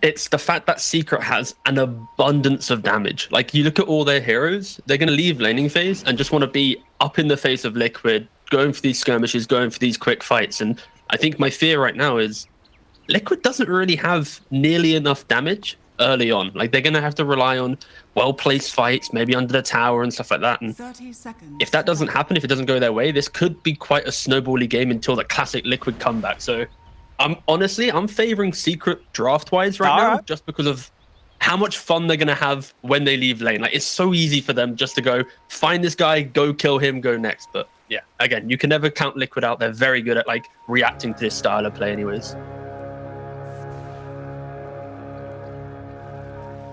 It's the fact that Secret has an abundance of damage. Like, you look at all their heroes, they're going to leave laning phase and just want to be up in the face of Liquid, going for these skirmishes, going for these quick fights. And I think my fear right now is Liquid doesn't really have nearly enough damage early on. Like, they're going to have to rely on well-placed fights, maybe under the tower and stuff like that. And if that doesn't happen, if it doesn't go their way, this could be quite a snowbally game until the classic Liquid comeback. So I'm favoring Secret draft-wise right now, just because of how much fun they're going to have when they leave lane. Like, it's so easy for them just to go, find this guy, go kill him, go next. But yeah, again, you can never count Liquid out. They're very good at, like, reacting to this style of play anyways.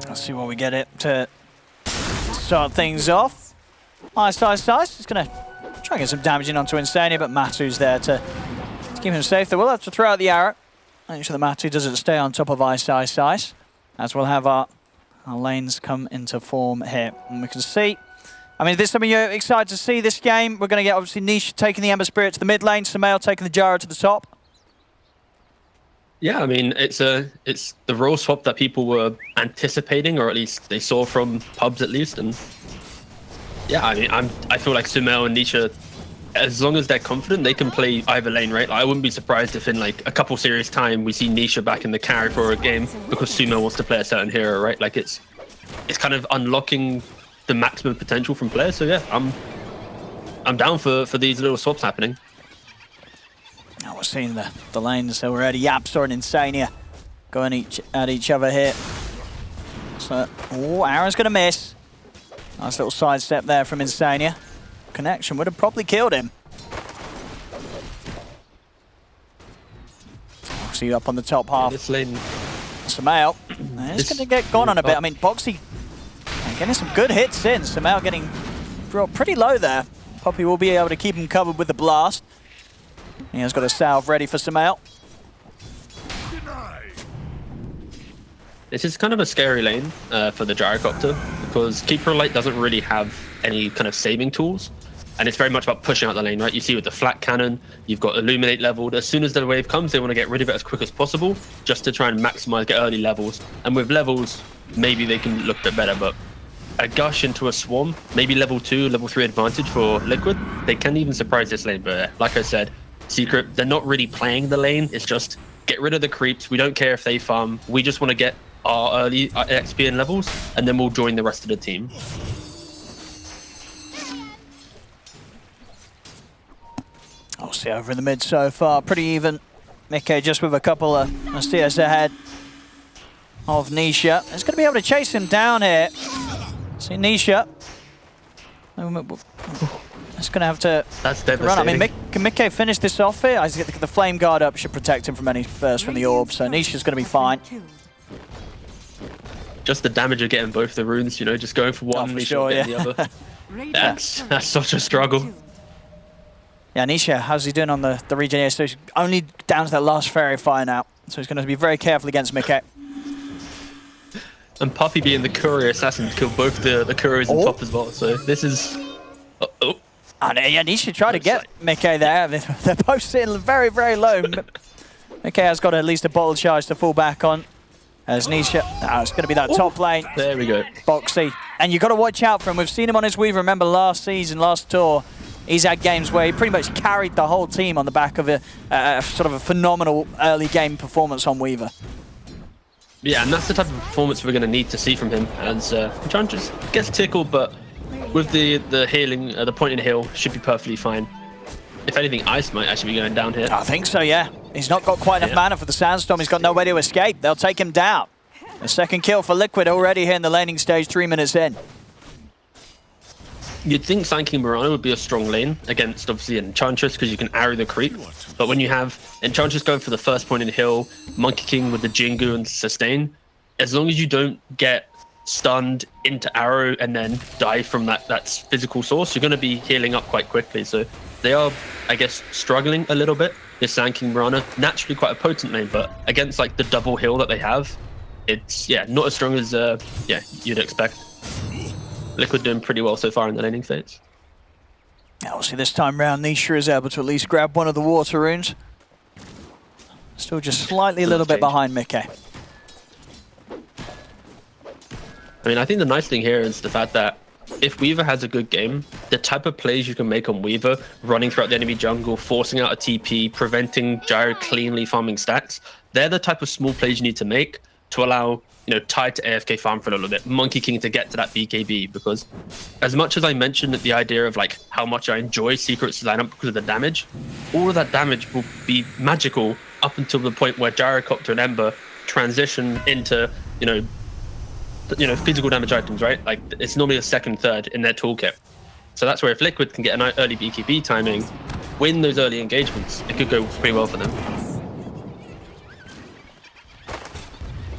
Let's see what we get it to start things off. Ice. Just going to try and get some damage in onto Insania, but Matu's there to keep him safe. They will have to throw out the arrow. Make sure that Matu doesn't stay on top of Ice. As we'll have our lanes come into form here. And we can see, I mean, is this something you're excited to see this game? We're going to get, obviously, Niche taking the Ember Spirit to the mid lane, Sumail taking the Gyro to the top. Yeah, I mean, it's the role swap that people were anticipating, or at least they saw from pubs at least. And yeah, I mean, I feel like Sumail and Nisha, as long as they're confident, they can play either lane, right? Like, I wouldn't be surprised if in like a couple series time we see Nisha back in the carry for a game because Sumail wants to play a certain hero, right? Like, it's kind of unlocking the maximum potential from players. So yeah, I'm down for these little swaps happening. Now we're seeing the lanes already. Yapsor and Insania going at each other here. So, Aaron's going to miss. Nice little sidestep there from Insania. Connection would have probably killed him. Boxy up on the top half. This lane. Sumail. It's going to get gone on a bit. I mean, Boxy getting some good hits in. Sumail getting brought pretty low there. Poppy will be able to keep him covered with the blast. He has got a salve ready for Sumail. This is kind of a scary lane for the Gyrocopter because Keeper of Light doesn't really have any kind of saving tools. And it's very much about pushing out the lane, right? You see with the flat cannon, you've got Illuminate leveled. As soon as the wave comes, they want to get rid of it as quick as possible just to try and maximize, get early levels. And with levels, maybe they can look a bit better, but a gush into a swarm, maybe level 2, level 3 advantage for Liquid. They can even surprise this lane, but like I said, Secret, they're not really playing the lane. It's just get rid of the creeps. We don't care if they farm. We just want to get our early XP and levels, and then we'll join the rest of the team. I'll see over in the mid so far. Pretty even. Mickey just with a couple of CS ahead of Nisha. It's going to be able to chase him down here. See Nisha. It's going to have to run. I mean, can Mickey finish this off here? I think the Flame Guard up should protect him from any burst from the orb, so Nisha's going to be fine. Just the damage of getting both the runes, you know, just going for one, Nisha getting the other. That's such a struggle. Yeah, Nisha, how's he doing on the regen here? So he's only down to that last Fairy Fire now, so he's going to be very careful against Mickey. And Puppy being the courier assassin to kill both the couriers on top as well, so this is... And yeah, Nisha tried to get Mickey there. They're both sitting very, very low. Mickey has got at least a bottle charge to fall back on. As Nisha, it's going to be that top lane. There we go. Boxy. And you've got to watch out for him. We've seen him on his Weaver. Remember last season, last tour, he's had games where he pretty much carried the whole team on the back of a sort of a phenomenal early game performance on Weaver. Yeah, and that's the type of performance we're going to need to see from him. As John just gets tickled, but with the healing, the point in heal should be perfectly fine. If anything, Ice might actually be going down here. I think so, yeah. He's not got quite enough mana for the Sandstorm. He's got no way to escape. They'll take him down. A second kill for Liquid already here in the laning stage, 3 minutes in. You'd think Sanking Mirana would be a strong lane against, obviously, Enchantress, because you can arrow the creep. But when you have Enchantress going for the first point in heal, Monkey King with the Jingu and sustain, as long as you don't get stunned into arrow and then die from that physical source, you're going to be healing up quite quickly. So they are, I guess, struggling a little bit. This Sanking Mirana, naturally quite a potent lane, but against like the double heal that they have, it's not as strong as you'd expect. Liquid doing pretty well so far in the laning phase. Now we'll see this time round, Nisha is able to at least grab one of the water runes. Still just slightly a little bit behind Mickey. I mean, I think the nice thing here is the fact that if Weaver has a good game, the type of plays you can make on Weaver, running throughout the enemy jungle, forcing out a TP, preventing Gyro cleanly farming stacks, they're the type of small plays you need to make to allow, Tide to AFK farm for a little bit, Monkey King to get to that BKB, because as much as I mentioned the idea of like how much I enjoy Secret's lineup because of the damage, all of that damage will be magical up until the point where Gyrocopter and Ember transition into, physical damage items, right? Like it's normally a second, third in their toolkit. So that's where if Liquid can get an early BKB timing, win those early engagements, it could go pretty well for them.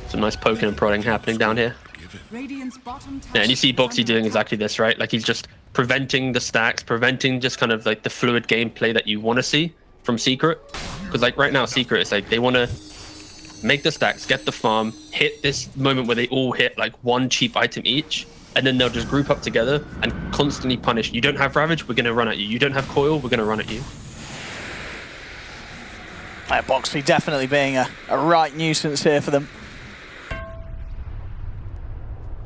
Some nice poking and prodding happening down here. Yeah, and you see Boxy doing exactly this, right? Like he's just preventing the stacks, preventing just kind of like the fluid gameplay that you want to see from Secret. Because like right now, Secret is like they want to make the stacks, get the farm, hit this moment where they all hit like one cheap item each, and then they'll just group up together and constantly punish. You don't have Ravage, we're going to run at you. You don't have Coil, we're going to run at you. Boxy definitely being a right nuisance here for them.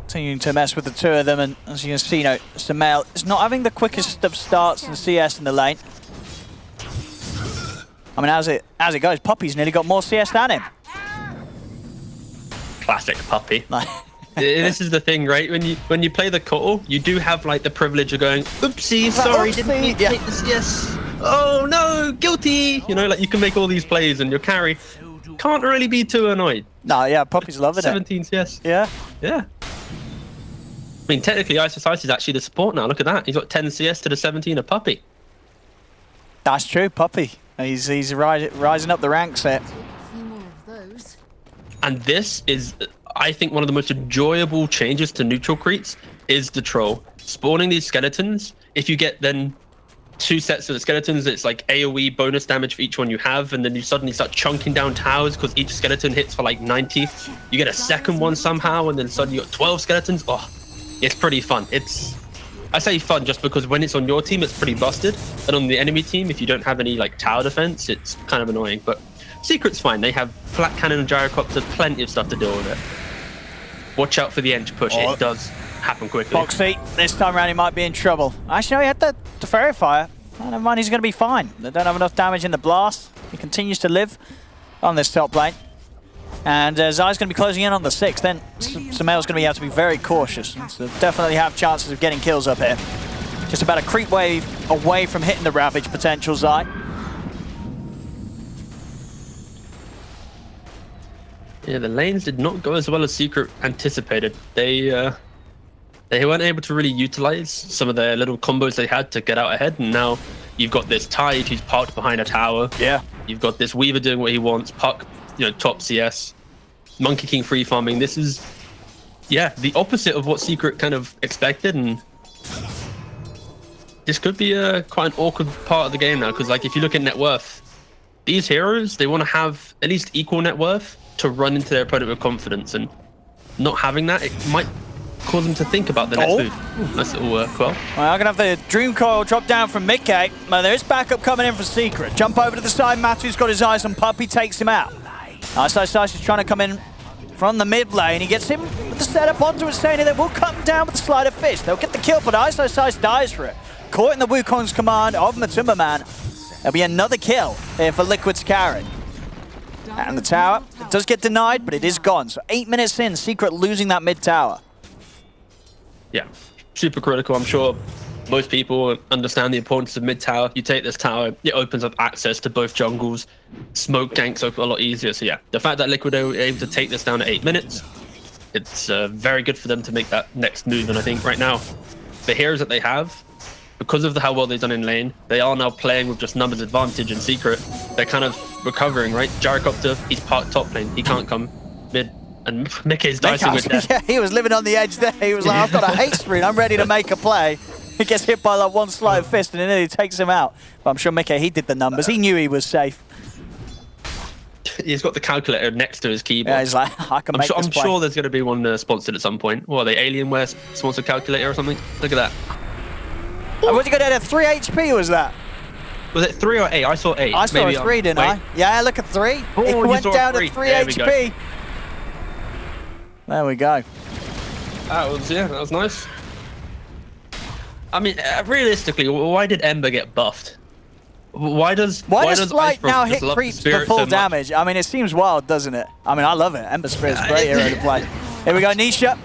Continuing to mess with the two of them, and as you can see, Sumail is not having the quickest of starts in CS in the lane. I mean, as it goes, Puppy's nearly got more CS than him. Classic Puppy. This is the thing, right? When you play the Kotal, you do have like the privilege of going, oopsie, sorry, didn't mean to take the CS. Oh no, guilty. Like you can make all these plays and your carry can't really be too annoyed. No, yeah, Puppy's loving 17 CS. Yeah. Yeah. I mean, technically, Ice is actually the support now. Look at that. He's got 10 CS to the 17 of Puppy. That's true, Puppy. He's rising up the ranks there. And this is, I think, one of the most enjoyable changes to neutral creeps is the troll. Spawning these skeletons, if you get then 2 sets of the skeletons, it's like AoE bonus damage for each one you have, and then you suddenly start chunking down towers because each skeleton hits for like 90. You get a second one somehow, and then suddenly you got 12 skeletons. Oh, it's pretty fun. I say fun just because when it's on your team, it's pretty busted. And on the enemy team, if you don't have any like tower defense, it's kind of annoying. But Secret's fine. They have flat cannon and gyrocopter, plenty of stuff to deal with it. Watch out for the edge push. It does happen quickly. Boxy, this time around he might be in trouble. Actually, no, he had the Fairy Fire. Never mind, he's going to be fine. They don't have enough damage in the blast. He continues to live on this top lane. And Zai's going to be closing in on the 6th. Then Sumail's going to have to be very cautious. So definitely have chances of getting kills up here. Just about a creep wave away from hitting the Ravage potential, Zai. Yeah, the lanes did not go as well as Secret anticipated. They weren't able to really utilize some of their little combos they had to get out ahead, and now you've got this Tide who's parked behind a tower. Yeah. You've got this Weaver doing what he wants, Puck, top CS, Monkey King free farming. This is, the opposite of what Secret kind of expected, and this could be quite an awkward part of the game now, because like if you look at net worth, these heroes, they want to have at least equal net worth to run into their opponent with confidence, and not having that, it might cause them to think about the next move. Ooh, nice little quell. Well, I'm going to have the Dream Coil drop down from mid-K. But there is backup coming in for Secret. Jump over to the side. Matu's got his eyes on Puppy, takes him out. Ice is trying to come in from the mid lane. He gets him with the setup onto Insania. They will cut him down with the Sleight of Fist. They'll get the kill, but Ice dies for it. Caught in the Wukong's command of Matumba Man. There'll be another kill here for Liquid's carry. And the tower, it does get denied, but it is gone. So 8 minutes in, Secret losing that mid tower. Yeah, super critical. I'm sure most people understand the importance of mid tower. You take this tower, it opens up access to both jungles. Smoke ganks open a lot easier. So yeah, the fact that Liquid are able to take this down at 8 minutes, it's very good for them to make that next move. And I think right now, the heroes that they have, because of how well they've done in lane, they are now playing with just numbers advantage in Secret. They're kind of recovering, right? Gyrocopter, he's part top lane. He can't come mid. And Mickey's dicing with that. Yeah, he was living on the edge there. He was like, I've got a haste screen. I'm ready to make a play. He gets hit by like one sleight of fist and it nearly takes him out. But I'm sure Mickey, he did the numbers. He knew he was safe. He's got the calculator next to his keyboard. Yeah, he's like, I can make this play. I'm sure there's going to be one sponsored at some point. What are they, Alienware sponsored calculator or something? Look at that. And what'd you go down at 3 HP was that? Was it 3 or 8? I saw 8. I saw a 3, didn't I? Yeah, look at 3. Oh, it went down to 3 there HP. There we go. That was nice. I mean, realistically, why did Ember get buffed? Why does Light now hit creeps for full damage? I mean, it seems wild, doesn't it? I mean, I love it. Ember Spirit's a great hero to play. Here we go, Nisha.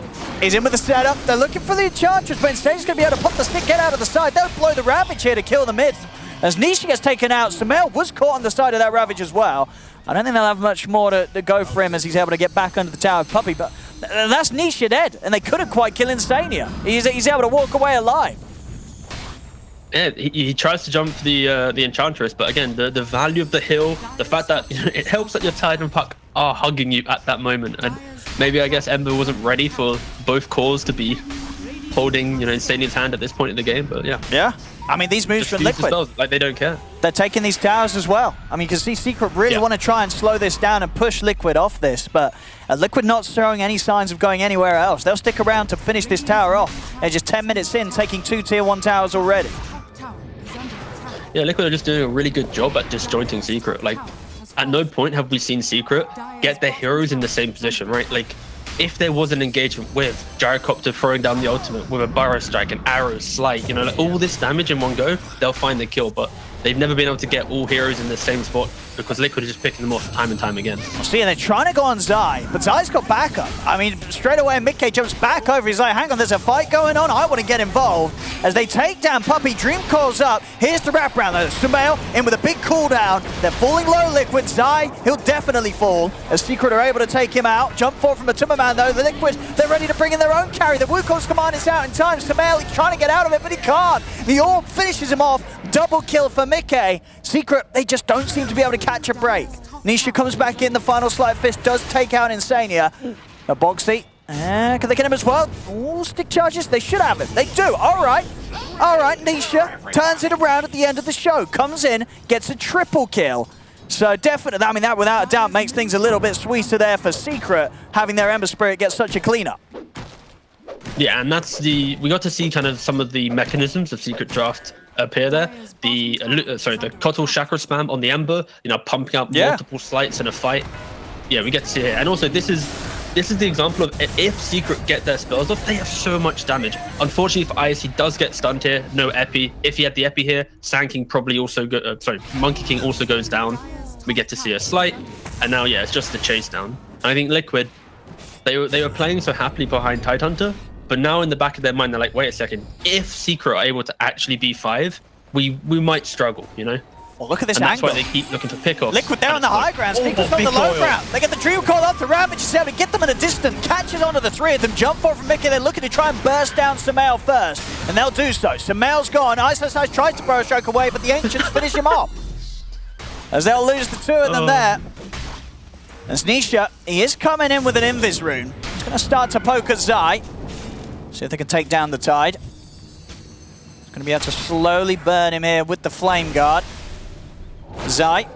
He's in with the setup. They're looking for the Enchantress, but instead he's going to be able to pop the stick, get out of the side. They'll blow the Ravage here to kill the mid. As Nisha gets taken out, Sumail was caught on the side of that Ravage as well. I don't think they'll have much more to go for him as he's able to get back under the Tower of Puppey, but that's Nisha dead, and they couldn't quite kill Insania. He's able to walk away alive. Yeah, he tries to jump the Enchantress, but again, the value of the hill, the fact that it helps that your Tide and Puck are hugging you at that moment, and maybe I guess Ember wasn't ready for both cores to be holding Insania's hand at this point in the game, but yeah. Yeah, I mean these moves from Liquid, like they don't care. They're taking these towers as well. I mean, you can see Secret really want to try and slow this down and push Liquid off this, but Liquid not showing any signs of going anywhere else. They'll stick around to finish this tower off. They're just 10 minutes in, taking 2 tier 1 towers already. Yeah, Liquid are just doing a really good job at disjointing Secret. Like, at no point have we seen Secret get their heroes in the same position, right? Like, if there was an engagement with Gyrocopter throwing down the ultimate with a Burrow Strike, an Arrow, Slight, like all this damage in one go, they'll find the kill, but they've never been able to get all heroes in the same spot because Liquid is just picking them off time and time again. See, and they're trying to go on Zai, but Zai's got backup. I mean, straight away, Mickey jumps back over. He's like, hang on, there's a fight going on. I want to get involved. As they take down Puppey, Dream calls up. Here's the wraparound. Sumail in with a big cooldown. They're falling low, Liquid. Zai, he'll definitely fall. As Secret are able to take him out. Jump forward from a Timberman, though. The Liquid, they're ready to bring in their own carry. The Wukong's command is out in time. Sumail, he's trying to get out of it, but he can't. The Orb finishes him off. Double kill for Mickey. Secret, they just don't seem to be able to catch a break. Nisha comes back in. The final Sleight Fist does take out Insania. Now Boxy, can they get him as well? Ooh, stick charges. They should have him. They do. All right. Nisha turns it around at the end of the show. Comes in, gets a triple kill. So definitely, I mean, that without a doubt makes things a little bit sweeter there for Secret, having their Ember Spirit get such a cleanup. Yeah, and we got to see kind of some of the mechanisms of Secret Draft appear there. The Kotal Chakra spam on the Ember, pumping up multiple slights in a fight. Yeah, we get to see it. And also, this is the example of if Secret get their spells off, they have so much damage. Unfortunately for Ice, he does get stunned here. No Epi. If he had the Epi here, Sand King probably also Monkey King also goes down. We get to see a slight, and now it's just the chase down. And I think Liquid, they were playing so happily behind Tidehunter, but now in the back of their mind, they're like, wait a second, if Secret are able to actually be 5, we might struggle, Well, look at this and angle. That's why they keep looking for pick-offs. Liquid, they're on the high ground, Secret's on the low ground. They get the Dream Call off the Ravage, is able to get them at a distance, catches onto the 3 of them, jump forward from Mickey. They're looking to try and burst down Sumail first, and they'll do so. Sumail's gone. Ice tries to Burrow Stroke away, but the Ancients finish him off. As they'll lose the 2 of them there. As Nisha, he is coming in with an Invis rune. He's going to start to poke at Zai. See if they can take down the Tide. He's going to be able to slowly burn him here with the Flame Guard. Zai.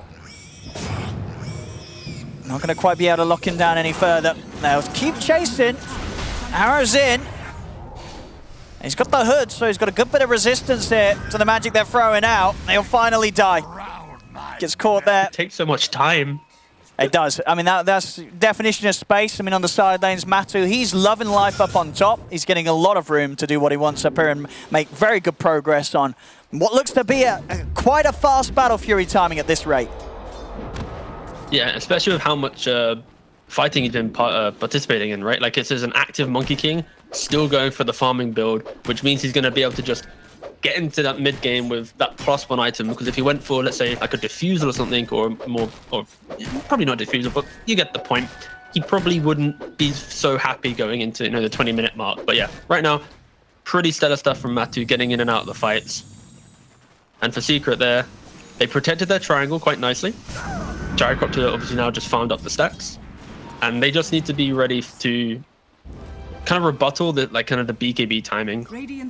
Not going to quite be able to lock him down any further. They'll keep chasing. Arrows in. He's got the hood, so he's got a good bit of resistance here to the magic they're throwing out. He'll finally die. Gets caught there. It takes so much time. It does. I mean, that's definition of space. I mean, on the side lanes, Matu, he's loving life up on top. He's getting a lot of room to do what he wants up here and make very good progress on what looks to be quite a fast Battle Fury timing at this rate. Yeah, especially with how much fighting he's been participating in, right? Like, this is an active Monkey King, still going for the farming build, which means he's going to be able to just get into that mid game with that +1 item, because if he went for, let's say, like a diffusal or something, or probably not diffusal, but you get the point, he probably wouldn't be so happy going into the 20-minute mark. But yeah, right now, pretty stellar stuff from Matu, getting in and out of the fights. And for Secret there, they protected their triangle quite nicely. Gyrocopter obviously now just farmed up the stacks, and they just need to be ready to kind of rebuttal the kind of the BKB timing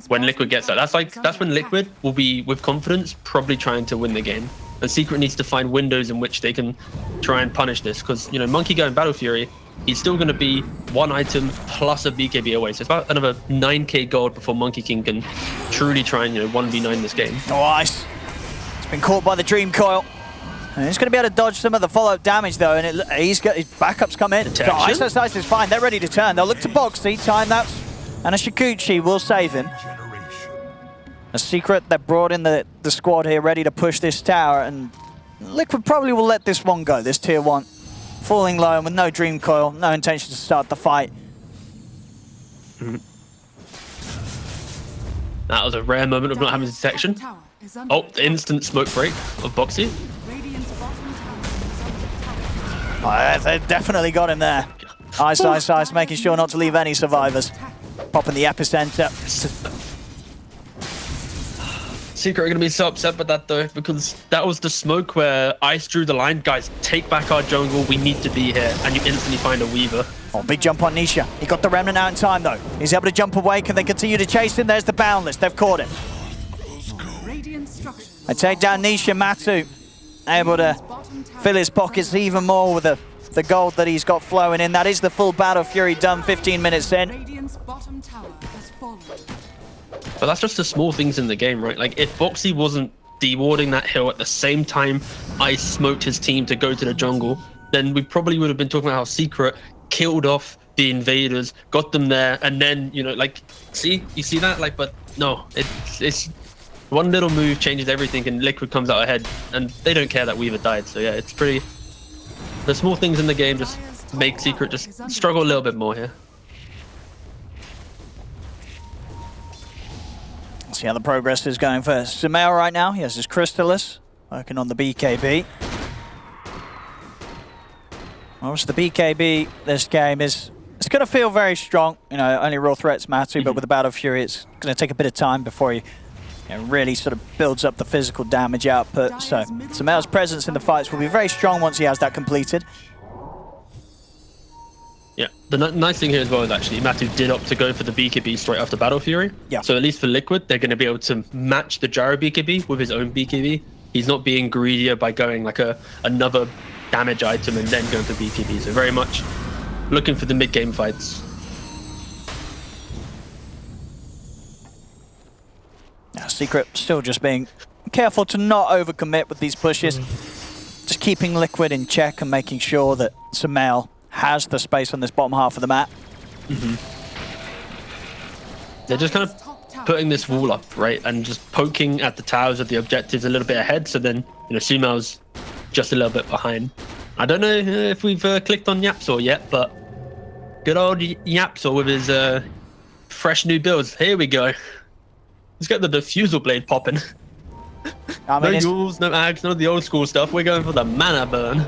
when Liquid gets that. That's when Liquid will be with confidence probably trying to win the game, and Secret needs to find windows in which they can try and punish this, because Monkey going Battle Fury, he's still going to be 1 item plus a BKB away, so it's about another 9k gold before Monkey King can truly try and 1v9 this game. Nice. It's been caught by the Dream Coil. And he's going to be able to dodge some of the follow-up damage, though, and he's got his backups come in. So Ice is fine. They're ready to turn. They'll look to Boxy, time that And a Shikuchi will save him. A Secret that brought in the squad here ready to push this tower, and Liquid probably will let this one go, this tier 1. Falling low and with no Dream Coil, no intention to start the fight. That was a rare moment of not having detection. Oh, the instant smoke break of Boxy. Oh, they definitely got him there. Ice, making sure not to leave any survivors. Popping the epicenter. Secret are going to be so upset with that though, because that was the smoke where Ice drew the line. Guys, take back our jungle. We need to be here. And you instantly find a Weaver. Oh, big jump on Nisha. He got the Remnant out in time though. He's able to jump away. Can they continue to chase him? There's the Boundless. They've caught him. They take down Nisha. Matu able to fill his pockets even more with the gold that he's got flowing in. That is the full Battle Fury done 15 minutes in. But that's just the small things in the game, right? Like, if Boxy wasn't dewarding that hill at the same time Ice smoked his team to go to the jungle, then we probably would have been talking about how Secret killed off the invaders, got them there, and then, you know, like, see? You see that? Like, but no, it's one little move changes everything, and Liquid comes out ahead, and they don't care that Weaver died. So yeah, it's pretty... The small things in the game just make Secret just struggle a little bit more here. See how the progress is going for Sumail right now. He has his Crystallis working on the BKB. Obviously, the BKB this game it's going to feel very strong. You know, only real threats Matu, but with the Battle Fury, it's going to take a bit of time before he really sort of builds up the physical damage output. So Sumail's presence in the fights will be very strong once he has that completed. Yeah, the nice thing here as well is actually Matu did opt to go for the BKB straight after Battle Fury. Yeah. So at least for Liquid, they're going to be able to match the Gyro BKB with his own BKB. He's not being greedier by going like another damage item and then going for BKB. So very much looking for the mid-game fights. Yeah, Secret still just being careful to not overcommit with these pushes. Just keeping Liquid in check and making sure that Sumail has the space on this bottom half of the map. They're just kind of putting this wall up, right, and just poking at the towers of the objectives a little bit ahead, so then, you know, Sumail's just a little bit behind. I don't know if we've clicked on Yapsor yet, but good old Yapsor with his fresh new builds. Here we go. Let's get the Diffusal Blade popping. I mean, no Yules, no Ags, none of the old school stuff. We're going for the mana burn.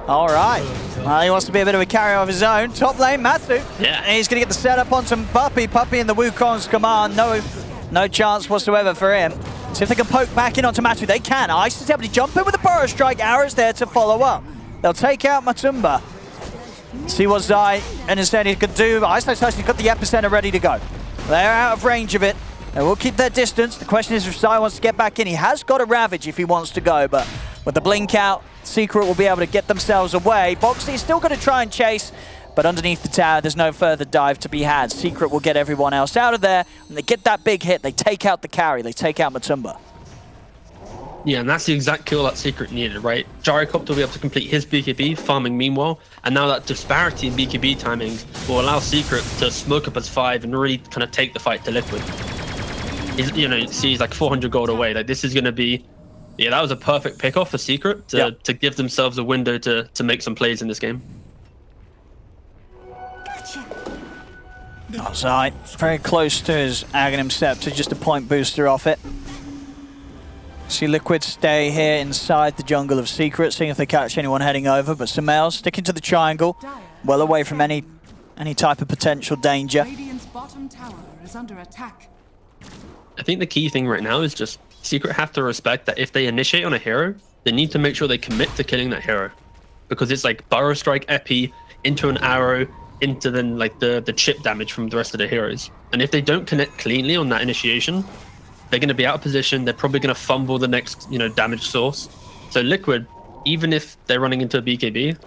All right. Well, he wants to be a bit of a carrier of his own. Top lane, Matu. Yeah. And he's going to get the setup on some Puppey. Puppey in the Wukong's command. No chance whatsoever for him. See if they can poke back in onto Matu. They can. Ice is able to jump in with the Burrow Strike. Arrows there to follow up. They'll take out Matumba. See what Zai and Insani could do. Ice has got the epicenter ready to go. They're out of range of it. They will keep their distance. The question is if Zai wants to get back in. He has got a Ravage if he wants to go, but with the blink out, Secret will be able to get themselves away. Boxy's still going to try and chase, but underneath the tower, there's no further dive to be had. Secret will get everyone else out of there, and they get that big hit. They take out the carry. They take out Matumba. Yeah, and that's the exact kill that Secret needed, right? Gyrocopter will be able to complete his BKB, farming meanwhile, and now that disparity in BKB timings will allow Secret to smoke up as 5 and really kind of take the fight to Liquid. You know, he's like 400 gold away. Like, this is going to be... Yeah, that was a perfect pick-off for Secret to give themselves a window to make some plays in this game. Zai very close to his Aghanim Scepter, just a point booster off it. See Liquid stay here inside the jungle of Secret, seeing if they catch anyone heading over, but Sumail sticking to the triangle, well away from any type of potential danger. Radiant's bottom tower is under attack. I think the key thing right now is just Secret have to respect that if they initiate on a hero, they need to make sure they commit to killing that hero. Because it's like Burrow Strike Epi into an arrow, into then like the chip damage from the rest of the heroes. And if they don't connect cleanly on that initiation, they're going to be out of position. They're probably going to fumble the next, you know, damage source. So Liquid, even if they're running into a BKB,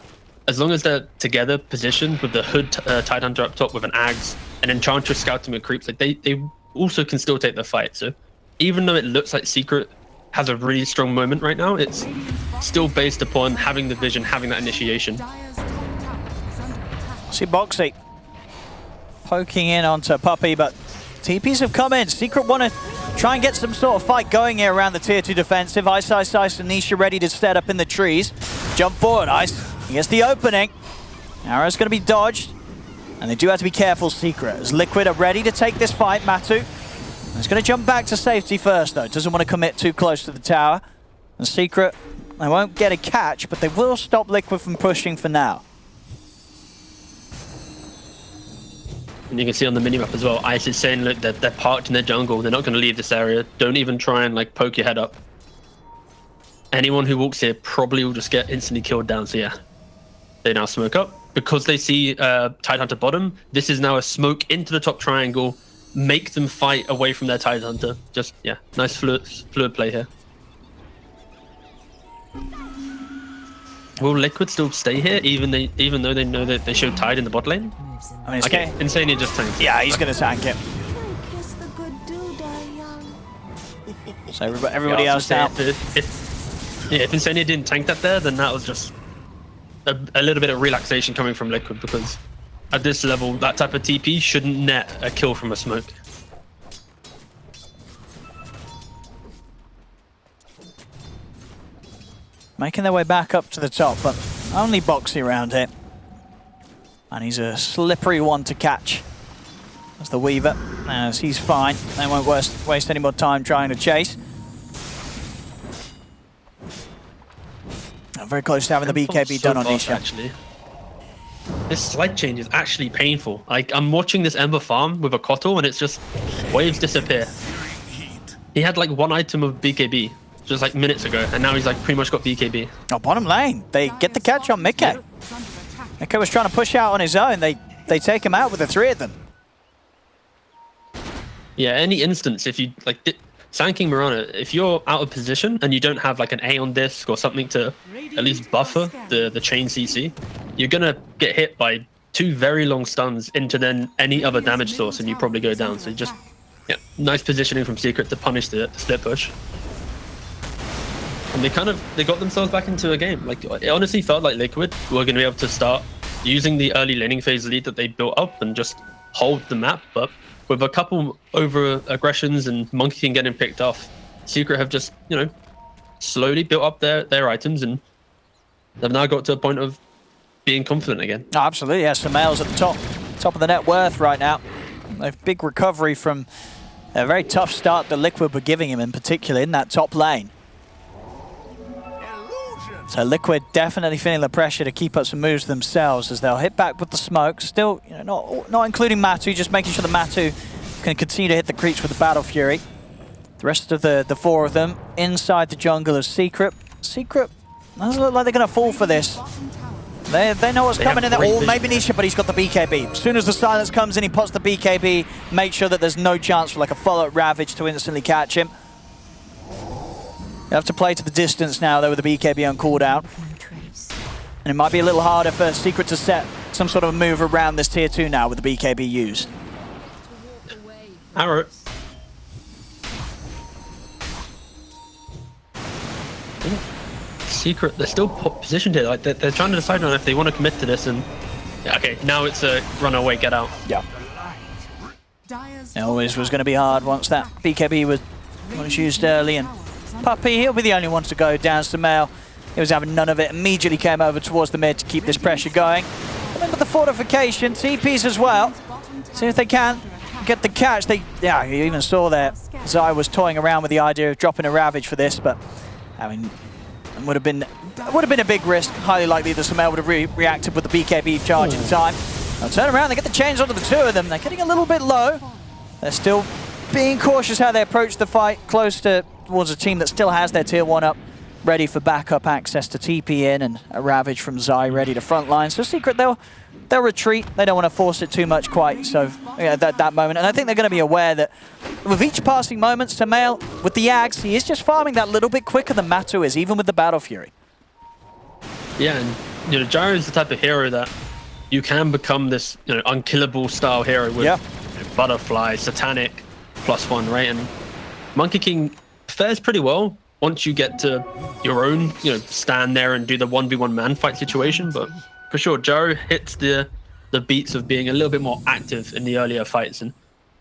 as long as they're together positioned with the Hood Tidehunter up top with an Ags and Enchantress scouting with creeps, like they also can still take the fight. So even though it looks like Secret has a really strong moment right now, it's still based upon having the vision, having that initiation. See Boxy poking in onto Puppey, but TPs have come in. Secret want to try and get some sort of fight going here around the tier 2 defensive. Ice and Nisha ready to set up in the trees. Jump forward, Ice. He gets the opening. Arrow's going to be dodged. And they do have to be careful, Secret, as Liquid are ready to take this fight. Matu is going to jump back to safety first, though. Doesn't want to commit too close to the tower. And Secret, they won't get a catch, but they will stop Liquid from pushing for now. And you can see on the minimap as well, Ice is saying, look, they're parked in their jungle. They're not going to leave this area. Don't even try and like poke your head up. Anyone who walks here probably will just get instantly killed down. So yeah, they now smoke up. Because they see Tidehunter bottom, this is now a smoke into the top triangle. Make them fight away from their Tidehunter. Just, yeah, nice fluid play here. Will Liquid still stay here, even though they know that they showed Tide in the bot lane? I mean, Okay, Insania just tanked it. Yeah, he's going to tank it. So everybody else now. If Insania didn't tank that there, then that was just a little bit of relaxation coming from Liquid, because at this level, that type of TP shouldn't net a kill from a smoke. Making their way back up to the top, but only Boxy around here. And he's a slippery one to catch. That's the Weaver, as he's fine. They won't waste any more time trying to chase. Very close to having the BKB done on Nisha. Actually, this slight change is actually painful. Like, I'm watching this Ember farm with a Kotl, and it's just waves disappear. He had like one item of BKB just like minutes ago, and now he's like pretty much got BKB. Oh, bottom lane. They get the catch on Mikke. Yeah. Mikke was trying to push out on his own. They take him out with the three of them. Yeah, any instance, if you like Sand King Mirana, if you're out of position and you don't have like an A on disc or something to at least buffer the chain CC, you're gonna get hit by 2 very long stuns into then any other damage source, and you probably go down. So just, yeah, nice positioning from Secret to punish the split push. And they got themselves back into a game. Like, it honestly felt like Liquid were gonna be able to start using the early laning phase lead that they built up and just hold the map, but with a couple over aggressions and Monkey King getting picked off, Secret have just, you know, slowly built up their items, and they've now got to a point of being confident again. Oh, absolutely, yeah. Samael's at the top of the net worth right now. A big recovery from a very tough start that Liquid were giving him, in particular in that top lane. So Liquid definitely feeling the pressure to keep up some moves themselves, as they'll hit back with the smoke. Still, you know, not including Matu, just making sure that Matu can continue to hit the creeps with the Battle Fury. The rest of the 4 of them inside the jungle of Secret. Secret doesn't look like they're going to fall for this. They know what's coming in there. Or maybe Nisha, but he's got the BKB. As soon as the silence comes in, he pots the BKB, make sure that there's no chance for like a follow-up Ravage to instantly catch him. You have to play to the distance now, though, with the BKB on cooldown. And it might be a little harder for Secret to set some sort of move around this tier 2 now with the BKB used. Arrow. Secret, they're still positioned here. Like, they're trying to decide on if they want to commit to this. And yeah, okay, now it's a run away, get out. Yeah. It always was going to be hard once that BKB was used early, and Puppey, he'll be the only one to go down. Samael, he was having none of it, immediately came over towards the mid to keep this pressure going. Remember the fortification, TPs as well. See if they can get the catch. Yeah, you even saw there, Zai was toying around with the idea of dropping a Ravage for this, but I mean, it would have been a big risk. Highly likely that Samael would have reacted with the BKB charge in time. They'll turn around, they get the chains onto the 2 of them. They're getting a little bit low. They're still being cautious how they approach the fight, close towards a team that still has their tier 1 up, ready for backup access to TP in, and a Ravage from Zai ready to frontline. So Secret, they'll retreat. They don't want to force it too much quite so yeah, that moment. And I think they're going to be aware that with each passing moment, Samael, with the Ags, he is just farming that little bit quicker than Matu is, even with the Battle Fury. Yeah, and you know, Gyro is the type of hero that you can become this, you know, unkillable style hero with Butterfly, Satanic, +1, right? And Monkey King fares pretty well once you get to your own, you know, stand there and do the 1v1 man fight situation. But for sure, Gyro hits the the beats of being a little bit more active in the earlier fights, and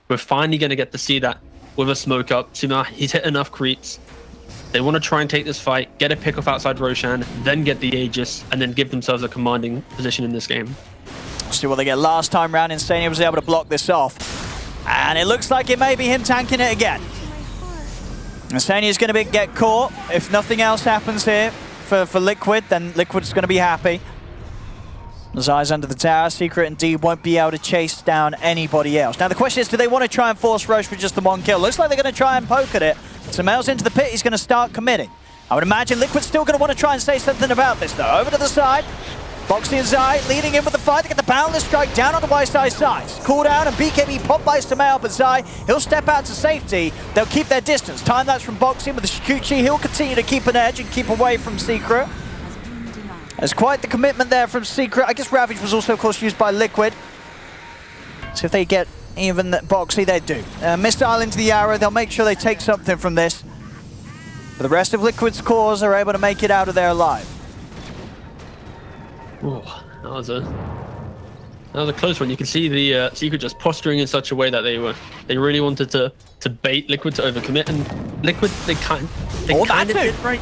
we're finally going to get to see that with a smoke up. Sima, he's hit enough creeps. They want to try and take this fight, get a pick off outside Roshan, then get the Aegis, and then give themselves a commanding position in this game. See what they get last time round. Insania was able to block this off. And it looks like it may be him tanking it again. Insania's going to get caught. If nothing else happens here for Liquid, then Liquid's going to be happy. His eyes under the tower. Secret and D won't be able to chase down anybody else. Now the question is, do they want to try and force Roche with just the one kill? Looks like they're going to try and poke at it. Samel's into the pit. He's going to start committing. I would imagine Liquid's still going to want to try and say something about this, though. Over to the side. Boxy and Zai leading in with the fight to get the boundless strike down on the Y-side side. Cooldown and BKB pop by Samel, but Zai, he'll step out to safety. They'll keep their distance. Time-lapse from Boxy with the Shikuchi. He'll continue to keep an edge and keep away from Secret. There's quite the commitment there from Secret. I guess Ravage was also, of course, used by Liquid. So if they get even Boxy, they do. Missile into the arrow. They'll make sure they take something from this. But the rest of Liquid's cores are able to make it out of there alive. Ooh, that was a close one. You can see the Secret just posturing in such a way that they really wanted to bait Liquid to overcommit, and Liquid they kind of did right.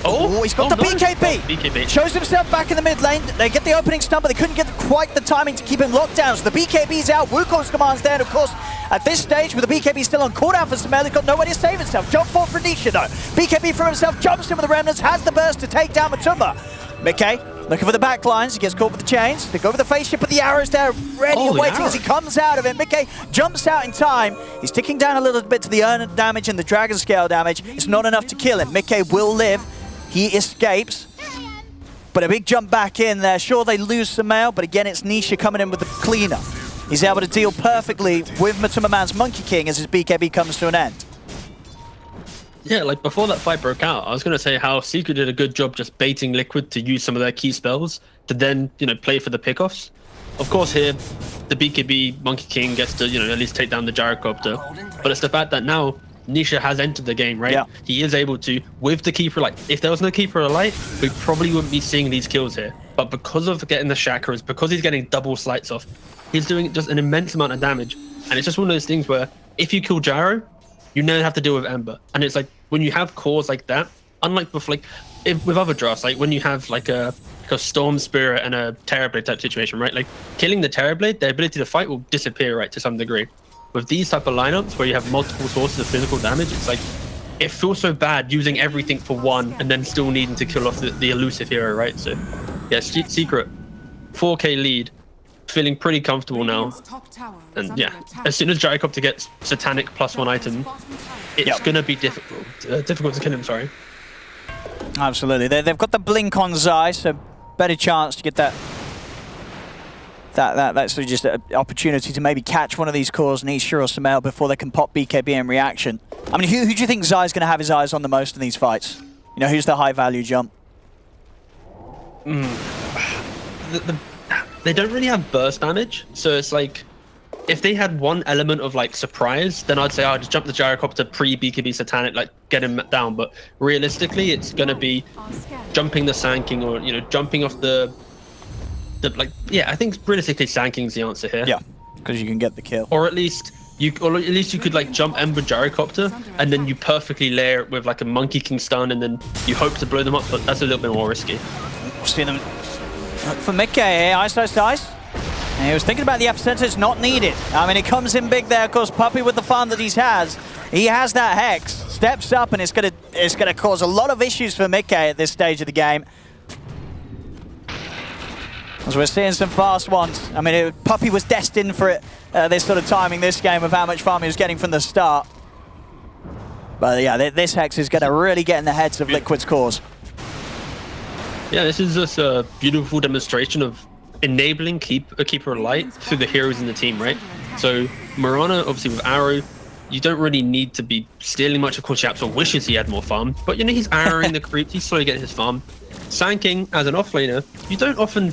Oh, he's got the nice. BKB. BKB. Shows himself back in the mid lane. They get the opening stun, but they couldn't get quite the timing to keep him locked down. So the BKB's out. Wukong's command's there. And of course, at this stage, with the BKB still on cooldown for Samel, he's got nowhere to save himself. Jump forward for Nisha, though. BKB from himself, jumps in with the remnants, has the burst to take down Matumba. Mickey looking for the back lines. He gets caught with the chains. They go with the face ship, but the arrows there ready and waiting as he comes out of it. Mickey jumps out in time. He's ticking down a little bit to the earned damage and the dragon scale damage. It's not enough to kill him. Mickey will live. He escapes. But a big jump back in there. Sure, they lose Samel, but again, it's Nisha coming in with the cleanup. He's able to deal perfectly with Matumba Man's Monkey King as his BKB comes to an end. Yeah, like before that fight broke out, I was going to say how Secret did a good job just baiting Liquid to use some of their key spells to then, play for the pickoffs. Of course, here, the BKB Monkey King gets to, at least take down the Gyrocopter. But it's the fact that now Nisha has entered the game, right? Yeah. He is able to, with the Keeper Light. If there was no Keeper Light, we probably wouldn't be seeing these kills here. But because of getting the chakras, because he's getting double slights off, he's doing just an immense amount of damage. And it's just one of those things where if you kill Gyro, you then have to deal with Ember. And it's like, when you have cores like that, unlike with with other drafts, like when you have like a Storm Spirit and a Terrorblade type situation, right? Like killing the Terrorblade, their ability to fight will disappear, right, to some degree. With these type of lineups where you have multiple sources of physical damage, it's like, it feels so bad using everything for one and then still needing to kill off the elusive hero, right? So, yeah, Secret, 4K lead, feeling pretty comfortable now. And yeah, as soon as Gyrocopter gets Satanic +1 item, it's going to be difficult to kill him, sorry. Absolutely. They've got the blink on Zai, so better chance to get that sort of just an opportunity to maybe catch one of these cores, Nisha or Samel, before they can pop BKB in reaction. I mean, who do you think Zai's going to have his eyes on the most in these fights? Who's the high-value jump? They don't really have burst damage, so it's like, if they had one element of like surprise, then I'd say I'd just jump the Gyrocopter pre-BKB Satanic, like get him down. But realistically, it's gonna be jumping the Sand King or jumping off the I think realistically Sand King's the answer here. Yeah, because you can get the kill. Or at least you could like jump Ember Gyrocopter and then you perfectly layer it with like a Monkey King stun and then you hope to blow them up, but that's a little bit more risky. See them for Mickey here, ice. And he was thinking about the epicenter, it's not needed. I mean, it comes in big there, of course. Puppey with the farm that he has that Hex, steps up, and it's gonna cause a lot of issues for Mickey at this stage of the game. As we're seeing some fast ones. I mean, Puppey was destined for it, this sort of timing this game of how much farm he was getting from the start. But yeah, this Hex is gonna really get in the heads of Liquid's cores. Yeah, this is just a beautiful demonstration of enabling a Keeper Light through the heroes in the team, right? So Mirana, obviously with Arrow, you don't really need to be stealing much. Of course, Yapsor wishes he had more farm, but he's arrowing the creeps, he's slowly getting his farm. Sand King, as an offlaner, you don't often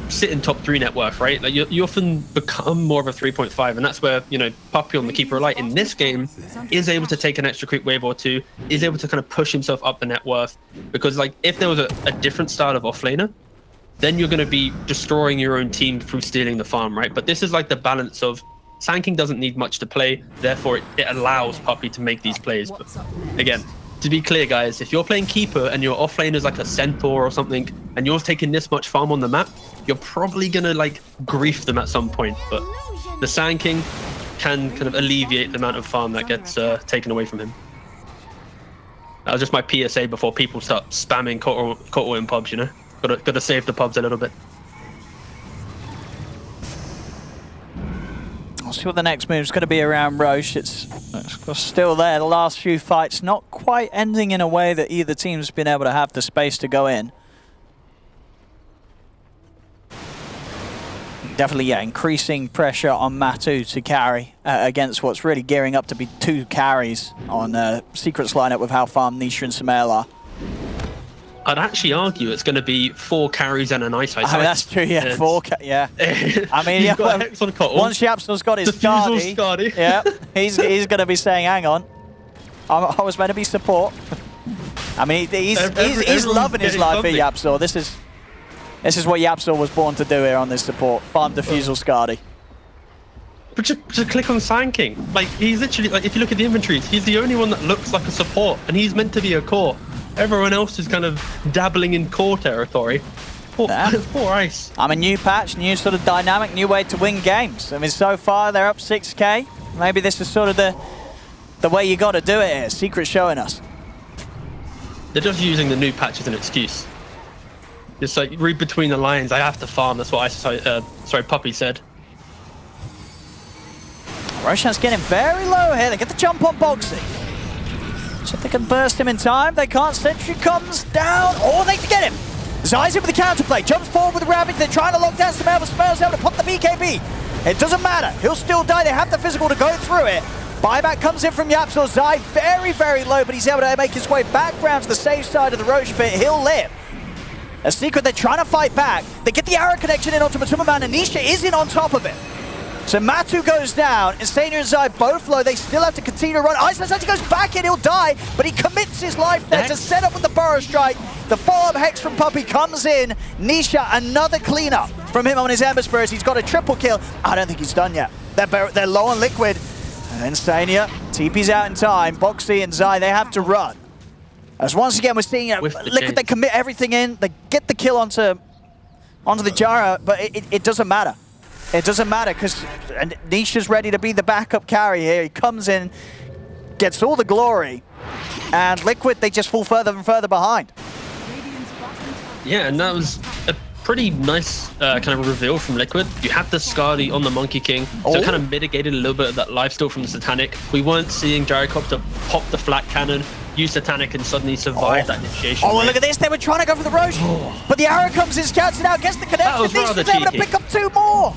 sit in top 3 net worth, right? Like you often become more of a 3.5, and that's where Puppey on the Keeper Light in this game is able to take an extra creep wave or two, is able to kind of push himself up the net worth, because like if there was a different style of offlaner, then you're going to be destroying your own team through stealing the farm, right? But this is like the balance of Sand King doesn't need much to play, therefore it allows Puppey to make these plays. But again, to be clear, guys, if you're playing Keeper and your offlane is like a Centaur or something, and you're taking this much farm on the map, you're probably going to like grief them at some point. But the Sand King can kind of alleviate the amount of farm that gets taken away from him. That was just my PSA before people start spamming Kotal in pubs, you know? Gotta save the pubs a little bit. We'll see what the next move's going to be around Roche. It's still there. The last few fights not quite ending in a way that either team's been able to have the space to go in. Definitely, yeah, increasing pressure on Matu to carry against what's really gearing up to be 2 carries on Secret's lineup with how farm Nisha and Sumail are. I'd actually argue it's going to be 4 carries and an ice. I mean, that's true, yeah. 4 yeah. I mean, yeah, got Hex on Kotal. Once Yapsil's got his Skadi, yeah, he's going to be saying, hang on, I was meant to be support. I mean, he's loving his life here, Yapsil. This is what Yapsil was born to do here on this support. Farm Diffusal Skadi. But just click on Sand King. Like, he's literally, like, if you look at the inventories, he's the only one that looks like a support, and he's meant to be a core. Everyone else is kind of dabbling in core territory. Poor Ice. I'm a new patch, new sort of dynamic, new way to win games. I mean, so far they're up 6k. Maybe this is sort of the way you got to do it here. Secret showing us. They're just using the new patch as an excuse. Just like read between the lines. I have to farm. That's what Puppey said. Roshan's getting very low here. They get the jump on Boxy. So if they can burst him in time, they can't. Sentry comes down. Oh, they get him. Zai's in with the counterplay. Jumps forward with the Ravage. They're trying to lock down Sumail, but Sumail's able to pop the BKB. It doesn't matter. He'll still die. They have the physical to go through it. Buyback comes in from Yapsil. Zai very, very low, but he's able to make his way back round to the safe side of the Roche pit. He'll live. A Secret, they're trying to fight back. They get the arrow connection in onto Matuma, and Nisha is in on top of it. So Matu goes down, Insania and Zai both low. They still have to continue to run. Ice actually goes back in, he'll die, but he commits his life there to set up with the Burrow Strike. The follow-up Hex from Puppey comes in. Nisha, another cleanup from him on his Ember Spirits. He's got a triple kill. I don't think he's done yet. They're low on Liquid. And Insania, TP's out in time. Boxy and Zai, they have to run. As once again, we're seeing Liquid, they commit everything in. They get the kill onto the Jara, but it doesn't matter. It doesn't matter because Nisha's ready to be the backup carry here. He comes in, gets all the glory, and Liquid, they just fall further and further behind. Yeah, and that was a pretty nice kind of reveal from Liquid. You had the Skadi on the Monkey King, so it kind of mitigated a little bit of that lifesteal from the Satanic. We weren't seeing Gyrocopter pop the flat cannon, use Satanic, and suddenly survive that initiation. Oh, well, look at this. They were trying to go for the Roche, but the arrow comes in, scouts it out, gets the connection. Nisha's able to pick up 2 more.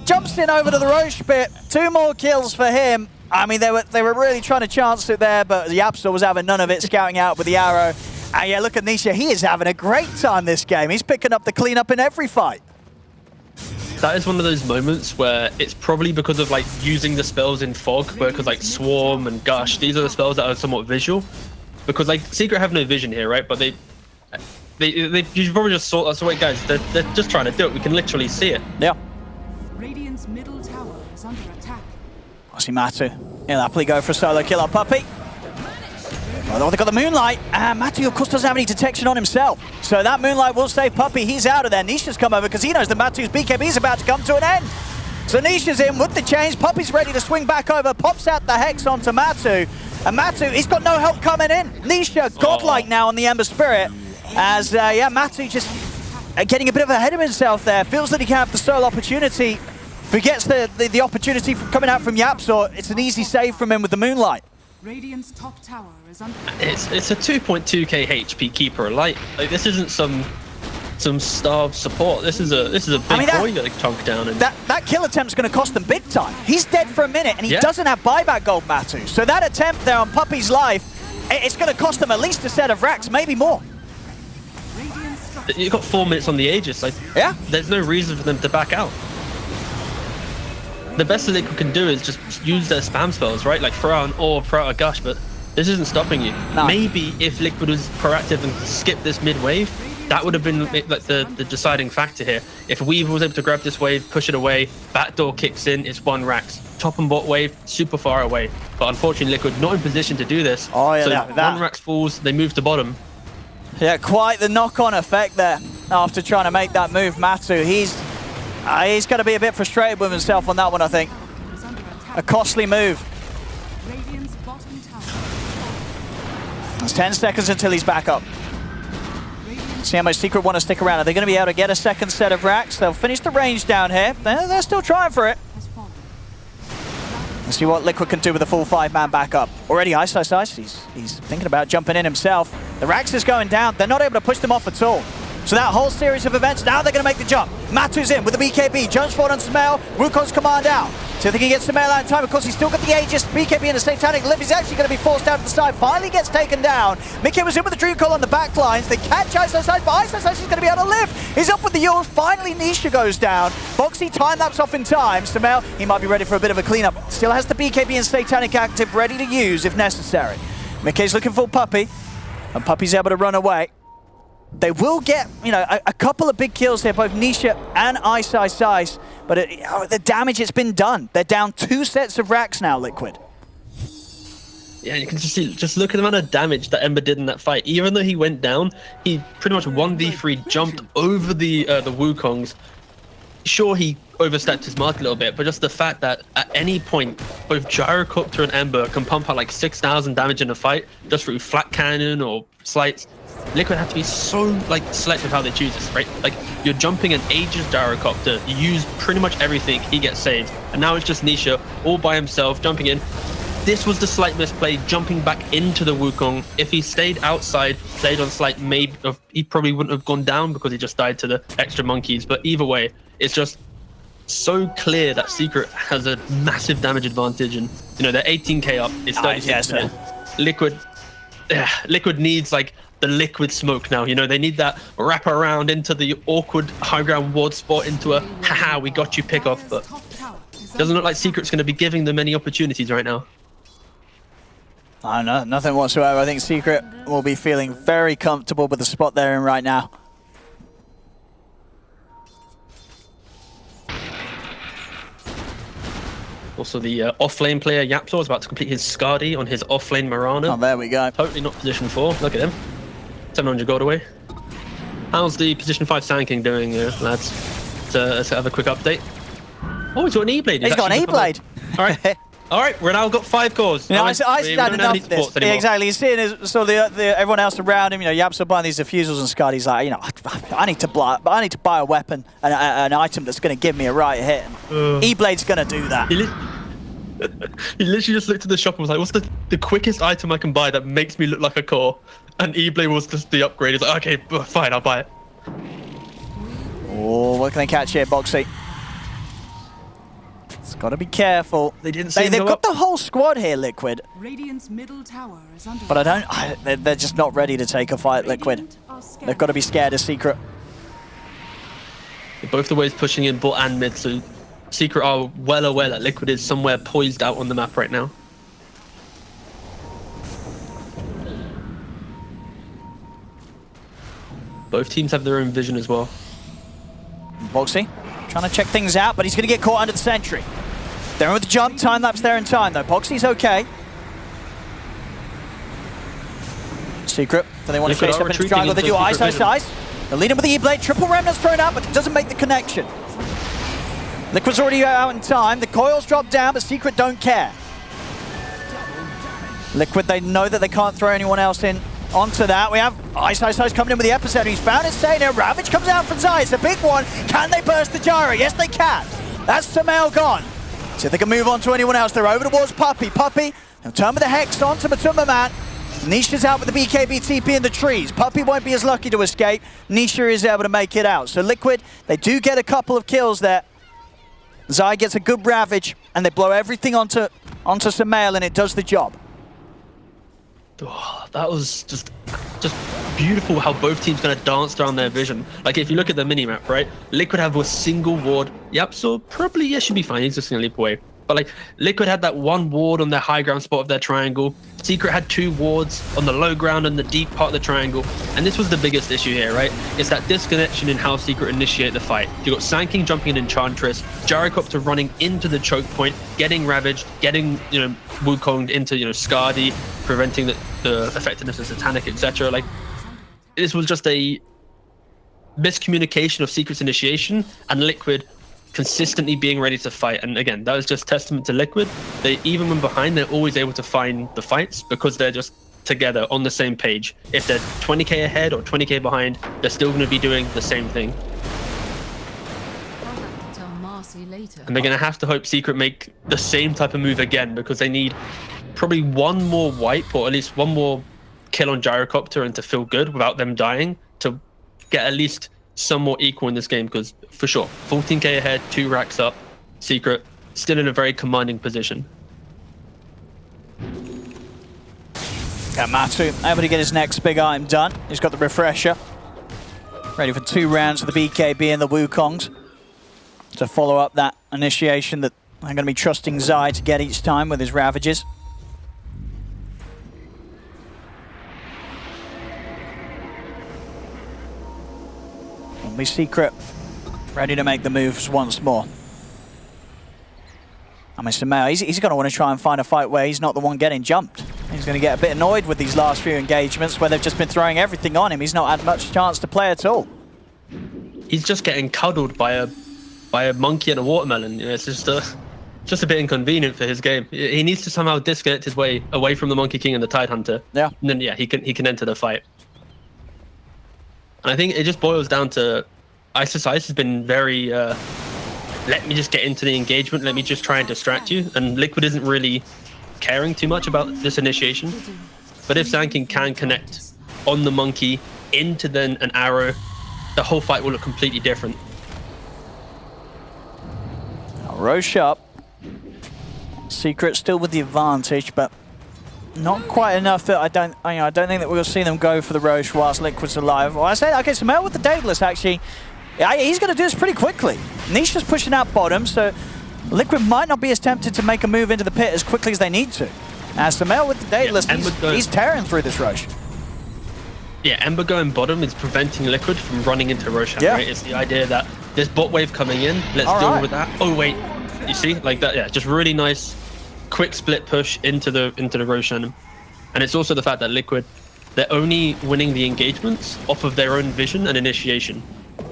Jumps in over to the Roche pit. 2 more kills for him. I mean, they were really trying to chance it there, but Yapsil was having none of it, scouting out with the arrow. And yeah, look at Nisha. He is having a great time this game. He's picking up the cleanup in every fight. That is one of those moments where it's probably because of like using the spells in Fog, because like Swarm and Gush, these are the spells that are somewhat visual. Because like Secret have no vision here, right? But you probably just saw us. Wait, guys, they're just trying to do it. We can literally see it. Yeah. Radiant's middle tower is under attack. I see Matu. He'll happily go for a solo kill on Puppey. Well, they've got the Moonlight, and Matu, of course, doesn't have any detection on himself. So that Moonlight will save Puppey. He's out of there. Nisha's come over because he knows that Matu's BKB is about to come to an end. So Nisha's in with the chains. Puppey's ready to swing back over, pops out the Hex onto Matu. And Matu, he's got no help coming in. Nisha, godlike now on the Ember Spirit. As, Matu just getting a bit of ahead of himself there. Feels that he can have the sole opportunity. Forgets the opportunity from coming out from Yapsil. It's an easy save from him with the Moonlight. Radiant's top tower is under It's a 2.2k HP keeper. Like this isn't some starved support. This is a big boy you got to chunk down. And that kill attempt's going to cost them big time. He's dead for a minute, and he doesn't have buyback gold, Matu. So that attempt there on Puppey's life, it's going to cost them at least a set of racks, maybe more. You've got 4 minutes on the Aegis. Like, there's no reason for them to back out. The best that they can do is just use their spam spells, right? Like throw out an orb, throw out a gush, but this isn't stopping you. No. Maybe if Liquid was proactive and skipped this mid wave, that would have been like the deciding factor here. If Weaver was able to grab this wave, push it away, backdoor kicks in, it's 1 Rax. Top and bot wave, super far away. But unfortunately, Liquid not in position to do this. Oh yeah, so that 1 Rax falls, they move to bottom. Yeah, quite the knock-on effect there after trying to make that move. Matu, he's going to be a bit frustrated with himself on that one, I think. Is under attack. A costly move. Radiant's bottom tower. There's 10 seconds until he's back up. Radiant's See how much Secret want to stick around. Are they going to be able to get a second set of racks? They'll finish the range down here. They're still trying for it. has fallen. Let's see what Liquid can do with a full 5-man backup. Already Ice. He's thinking about jumping in himself. The Rax is going down. They're not able to push them off at all. So that whole series of events, now they're going to make the jump. Matu's in with the BKB. Jumps forward on Sumail. Wukong's command out. See if they can get Sumail out in time. Of course, he's still got the Aegis. BKB in a satanic lift. He's actually going to be forced out to the side. Finally gets taken down. Mickey was in with the Dream Call on the back lines. They catch Ice, but Ice is going to be able to lift. He's up with the Yules. Finally, Nisha goes down. Boxy time-lapse off in time. Sumail, he might be ready for a bit of a cleanup. Still has the BKB and satanic active ready to use if necessary. Mickey's looking for Puppey. And Puppey's able to run away. They will get, you know, a couple of big kills here, both Nisha and Ice. But the damage, it's been done. They're down 2 sets of racks now, Liquid. Yeah, you can just see, just look at the amount of damage that Ember did in that fight. Even though he went down, he pretty much 1v3 jumped over the Wukongs. Sure, he overstepped his mark a little bit, but just the fact that at any point, both Gyrocopter and Ember can pump out like 6,000 damage in a fight just through flat cannon or slights. Liquid have to be so like selective how they choose this, right? Like you're jumping an Aegis Gyrocopter, you use pretty much everything, he gets saved, and now it's just Nisha all by himself jumping in. This was the slight misplay, jumping back into the Wukong. If he stayed outside, stayed on slight, maybe he probably wouldn't have gone down because he just died to the extra monkeys. But either way, it's just so clear that Secret has a massive damage advantage, and you know they're 18k up. It's 36 minutes. Liquid needs like the liquid smoke now. You know they need that wrap around into the awkward high ground ward spot into a haha we got you pick off, but it doesn't look like Secret's going to be giving them any opportunities right now. I don't know, nothing whatsoever. I think Secret will be feeling very comfortable with the spot they're in right now. Also, the off-lane player Yapzor is about to complete his Skadi on his off-lane Mirana. Oh, there we go. Totally not position 4. Look at him. 700 gold away. How's the position 5 Sand King doing, lads? Let's have a quick update. Oh, he's got an E-Blade. He's got an E-Blade. All right. All right, we're now got 5 cores. You know, I had enough of this. Yeah, exactly. He's seeing everyone else around him. You know, Yapzor buying these diffusals and Skadi's like, you know, I need to buy a weapon, an item that's going to give me a right hit. E-Blade's going to do that. He literally just looked at the shop and was like, what's the quickest item I can buy that makes me look like a core? And E-Blade was just the upgrade. He's like, okay, fine, I'll buy it. Oh, what can they catch here, Boxy? It's got to be careful. They didn't see They've got the whole squad here, Liquid. Radiant's middle tower is under But they're just not ready to take a fight, Liquid. They've got to be scared of Secret. Both the ways pushing in bot and mid, so Secret are well aware that Liquid is somewhere poised out on the map right now. Both teams have their own vision as well. Boxy trying to check things out, but he's going to get caught under the sentry. They're in with the jump, time-lapse there in time, though. Boxy's okay. Secret, do they want to chase up into the triangle? They do Ice. They'll lead him with the E-Blade. Triple Remnant's thrown out, but it doesn't make the connection. Liquid's already out in time. The coils drop down, but Secret don't care. Liquid, they know that they can't throw anyone else in onto that. We have Ice coming in with the epicenter. He's found it staying there. Ravage comes out from Zai. It's a big one. Can they burst the gyro? Yes, they can. That's Sumail gone. See if they can move on to anyone else. They're over towards Puppey. Puppey, they'll turn with the Hex on to Matuma Man. Nisha's out with the BKB TP in the trees. Puppey won't be as lucky to escape. Nisha is able to make it out. So Liquid, they do get a couple of kills there. Zai gets a good Ravage, and they blow everything onto Sumail, and it does the job. Oh, that was just beautiful how both teams kind of danced around their vision. Like if you look at the mini-map, right? Liquid have a single ward. Yapzor probably, yeah, should be fine. He's just going to leap away. But like Liquid had that one ward on their high ground spot of their triangle. Secret had 2 wards on the low ground and the deep part of the triangle. And this was the biggest issue here, right? It's that disconnection in how Secret initiate the fight. You got Sanking jumping in Enchantress, Gyrocopter running into the choke point, getting ravaged, getting, you know, Wukonged into, you know, Skadi, preventing the effectiveness of Satanic, etc. Like, this was just a miscommunication of Secret's initiation and Liquid consistently being ready to fight. And again, that was just testament to Liquid. They, even when behind, they're always able to find the fights because they're just together on the same page. If they're 20k ahead or 20k behind, they're still going to be doing the same thing. And they're going to have to hope Secret make the same type of move again, because they need probably one more wipe or at least one more kill on Gyrocopter and to feel good without them dying to get at least some more equal in this game. Because for sure, 14k ahead, 2 racks up, Secret still in a very commanding position. Got Matu able to get his next big item done. He's got the refresher. Ready for 2 rounds of the BKB and the Wukongs to follow up that initiation that I'm going to be trusting Zai to get each time with his Ravages. Only Secret ready to make the moves once more. And Mr. Mayo, he's going to want to try and find a fight where he's not the one getting jumped. He's going to get a bit annoyed with these last few engagements where they've just been throwing everything on him. He's not had much chance to play at all. He's just getting cuddled by a monkey and a watermelon. You know, it's just a bit inconvenient for his game. He needs to somehow disconnect his way away from the Monkey King and the Tide Hunter. Yeah. And then he can enter the fight. And I think it just boils down to Ice has been very let me just get into the engagement, let me just try and distract you. And Liquid isn't really caring too much about this initiation. But if Sanking can connect on the monkey into then an arrow, the whole fight will look completely different. Roche up. Secret still with the advantage, but not quite enough that I don't think that we'll see them go for the Roche whilst Liquid's alive. Well, I say, okay, so Mel with the Daedalus actually, he's going to do this pretty quickly. Nisha's pushing out bottom, so Liquid might not be as tempted to make a move into the pit as quickly as they need to. As Samel with the Daedalus, he's tearing through this Roche. Yeah, Ember going bottom is preventing Liquid from running into Roshan, right? It's the idea that there's bot wave coming in, let's deal with that. Oh wait, you see, like that, yeah, just really nice, quick split push into the Roshan. And it's also the fact that Liquid, they're only winning the engagements off of their own vision and initiation.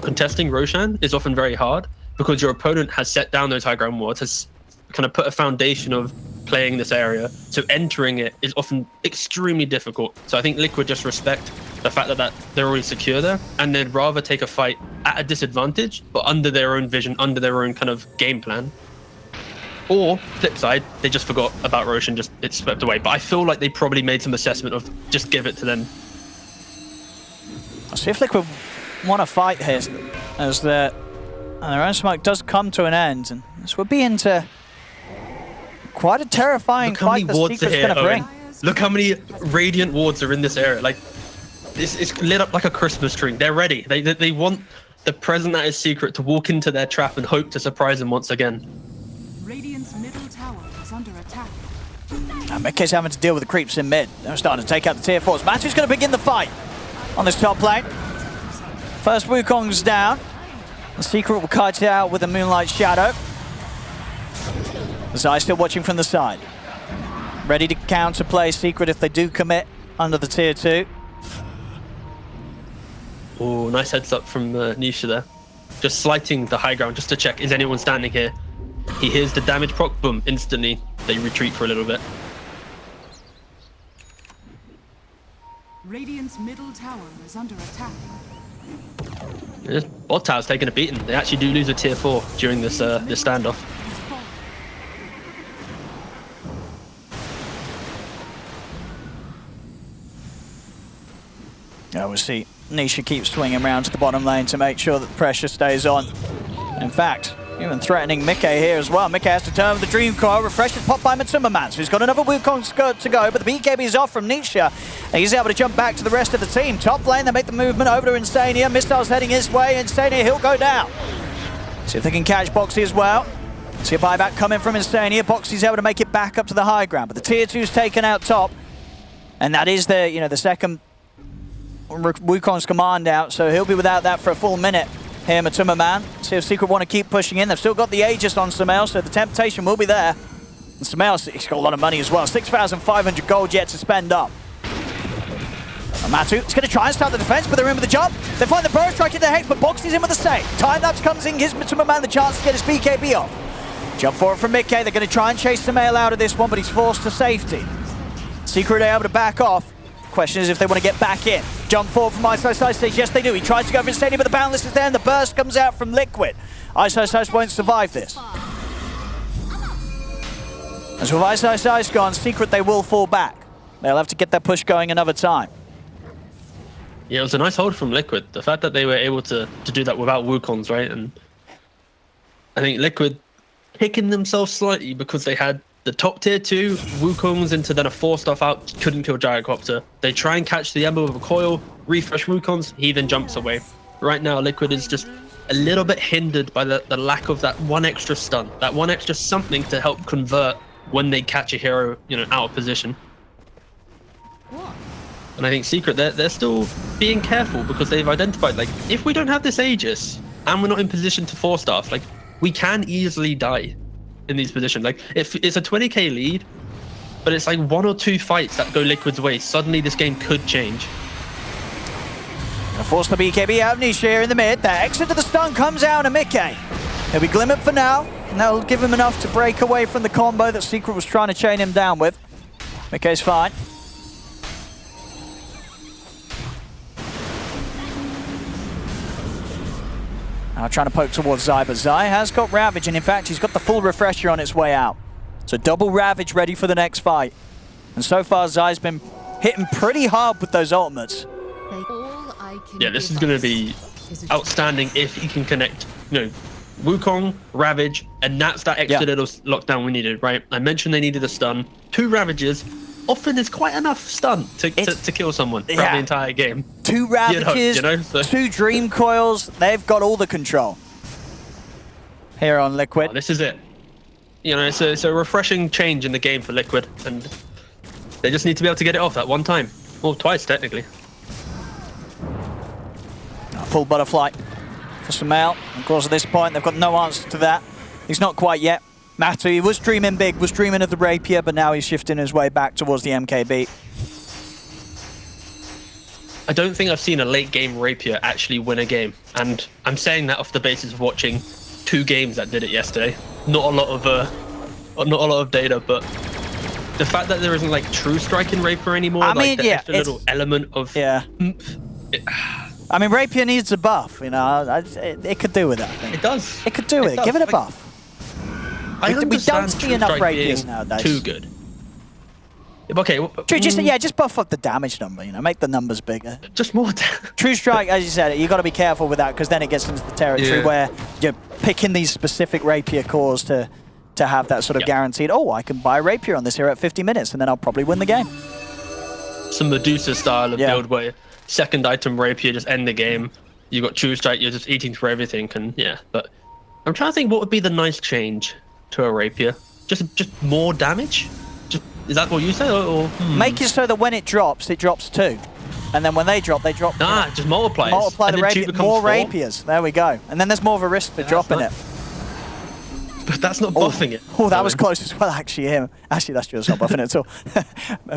Contesting Roshan is often very hard because your opponent has set down those high ground wards, has kind of put a foundation of playing this area, so entering it is often extremely difficult. So I think Liquid just respect the fact that they're already secure there, and they'd rather take a fight at a disadvantage, but under their own vision, under their own kind of game plan. Or, flip side, they just forgot about Roche and just it's swept away. But I feel like they probably made some assessment of just give it to them. I'll see if Liquid want to fight here, as their own smoke does come to an end, and this would be into quite a terrifying fight the Secret's going to bring. Look how many radiant wards are in this area. Like, it's lit up like a Christmas tree. They're ready. They want the present that is Secret to walk into their trap and hope to surprise them once again. Radiant's middle tower is under attack. Mikke's having to deal with the creeps in mid. They're starting to take out the tier 4s. Matu's going to begin the fight on this top lane. First Wukong's down. The Secret will kite it out with a Moonlight Shadow. Zai still watching from the side. Ready to counterplay Secret if they do commit under the tier 2. Oh, nice heads up from Nisha there. Just slighting the high ground just to check, is anyone standing here? He hears the damage proc, boom, instantly they retreat for a little bit. Radiant's middle tower is under attack. This bot tower's taking a beating. They actually do lose a tier 4 during this this standoff. Yeah, we'll see. Nisha keeps swinging around to the bottom lane to make sure that the pressure stays on. In fact, even threatening Mikke here as well. Mikke has to turn with the Dream Coil. Refresh is popped by Matsumaman, so he's got another Wukong to go, but the BKB is off from Nisha. And he's able to jump back to the rest of the team. Top lane, they make the movement over to Insania. Missile's heading his way. Insania, he'll go down. See if they can catch Boxy as well. See a buyback coming from Insania. Boxy's able to make it back up to the high ground, but the tier 2's taken out top. And that is the, you know, the second Wukong's command out, so he'll be without that for a full minute here, Matuma Man. See if Secret want to keep pushing in. They've still got the Aegis on Sumail, so the temptation will be there. And Sumail, he's got a lot of money as well. 6,500 gold yet to spend up. And Matu is going to try and start the defense, but they're in with the jump. They find the burst strike in the hex, but Boxy's in with the save. Time-lapse comes in, gives Matuma Man the chance to get his BKB off. Jump forward from Mickey. They're going to try and chase Sumail out of this one, but he's forced to safety. Secret are able to back off. Question is if they want to get back in. Jump forward from ISO yes they do. He tries to go for Insania, but the Boundless is there and the burst comes out from Liquid. ISO won't survive this. As with ISO gone, Secret they will fall back. They'll have to get their push going another time. Yeah, it was a nice hold from Liquid. The fact that they were able to do that without Wukongs, right? And I think Liquid kicking themselves slightly because they had the top tier 2 Wukongs into then a 4-star out, couldn't kill Gyrocopter. They try and catch the Ember with a coil, refresh Wukongs, he then jumps away. Right now, Liquid is just a little bit hindered by the lack of that one extra stun, that one extra something to help convert when they catch a hero, you know, out of position. And I think Secret, they're still being careful because they've identified, like, if we don't have this Aegis and we're not in position to 4-star, like, we can easily die in these positions. Like, if it's a 20k lead, but it's like 1 or 2 fights that go Liquid's way, suddenly this game could change. Gonna force the BKB out of Nisha here in the mid. The exit to the stun comes out of Mickey. He'll be glimmered for now, and that'll give him enough to break away from the combo that Secret was trying to chain him down with. Mickey's fine. Now trying to poke towards Zai, but Zai has got Ravage, and in fact, he's got the full refresher on its way out. So double Ravage ready for the next fight. And so far, Zai's been hitting pretty hard with those ultimates. Yeah, this is going to be outstanding if he can connect, you know, Wukong, Ravage, and that's that extra little lockdown we needed, right? I mentioned they needed a stun. 2 Ravages often is quite enough stun to kill someone throughout the entire game. 2 Ravages, you know, so. 2 Dream Coils, they've got all the control here on Liquid. Oh, this is it. You know, it's a refreshing change in the game for Liquid, and they just need to be able to get it off that one time. Well, twice, technically. Full butterfly for Sumail. Of course, at this point, they've got no answer to that. He's not quite yet. Matu, he was dreaming big, was dreaming of the Rapier, but now he's shifting his way back towards the MKB. I don't think I've seen a late game Rapier actually win a game, and I'm saying that off the basis of watching 2 games that did it yesterday. Not a lot of data, but the fact that there isn't like true striking Rapier anymore, I mean, like the extra little element of oomph, I mean, Rapier needs a buff, you know. It could do with that. It does. It could do with it. Give it a buff. We don't see enough Rapiers nowadays. Too good. Okay. True, just buff up the damage number, you know, make the numbers bigger. Just more. True Strike, as you said, you got to be careful with that because then it gets into the territory where you're picking these specific Rapier cores to have that sort of guaranteed, oh, I can buy Rapier on this here at 50 minutes and then I'll probably win the game. Some Medusa style of build where second item Rapier just end the game. You got True Strike, you're just eating through everything, and but I'm trying to think what would be the nice change to a Rapier. Just more damage? Is that what you say? Or make it so that when it drops 2. And then when they drop, Nah, just multiply. Multiply the Rapier, more 4. Rapiers. There we go. And then there's more of a risk for dropping it. But that's not buffing it. Oh, that was close as well, actually. Actually, that's just not buffing it at all.